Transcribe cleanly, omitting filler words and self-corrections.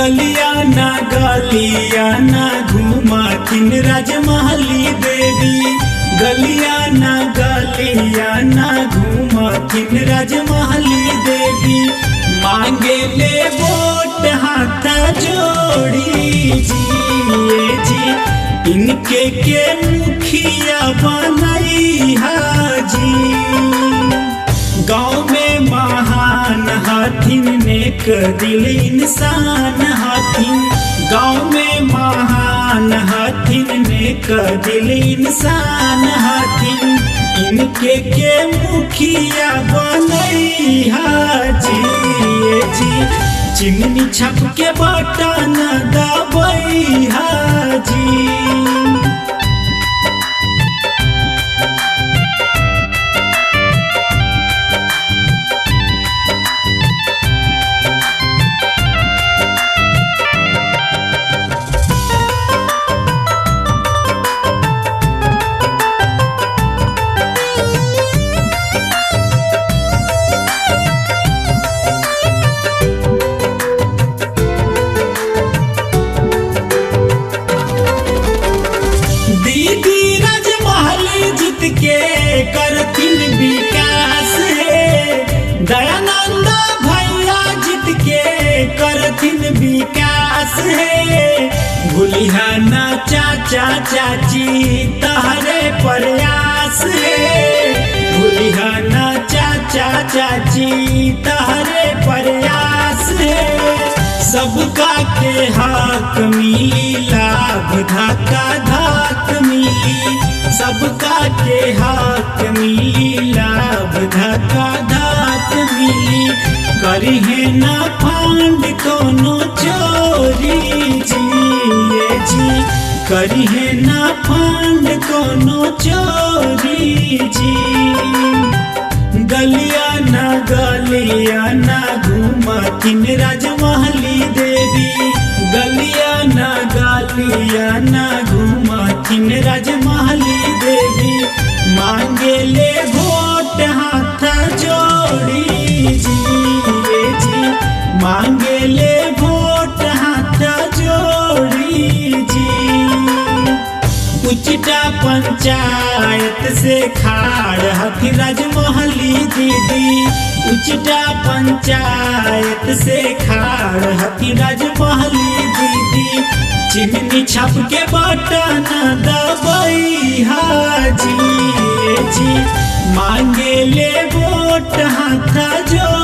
गलिया ना घूमथिन राजमहली देवी। गलिया ना घूमथिन राजमहली देवी। मांगे ले वोट हाथ जोड़ी जी इनके के मुखिया बनई हाजी। गाँव में महान हथिन नेक दिल इंसान हथिन। गाँव में महान हथिन नेक दिल इंसान हथिन। इनके के मुखिया बनई हाजी जी चिमनी छप के बटन दबई हाजी। के करथिन विकास है। दयानंद भैया जीत के करथिन विकास है। भूलिहा ना चाचा चाची तहरे प्रयास है। भूलिहा ना चाचा चाची तहरे प्रयास है। सबका के हक मिली लाभ धक्का धक मिली। सबका के हक मिली लाभ धक्का धक मिली। करिहे ना फंड कोनो चोरी जी करिहे ना फंड कोनो चोरी जी। गलिया ना घूमथिन राजमहली देवी। गलिया ना घूमथिन राजमहली देवी। मांगे ले वोट हाथ जोड़ी जी मांगे ले वोट हाथ जोड़ी जी। उचिटा पंचायत से खाड़ हथी राजमहली दीदी। उचिटा पंचायत से खाड़ हथी राजमहली दीदी। चिमनी छप के बटन दबई हाजी जी मांगे ले वोट हाथ जो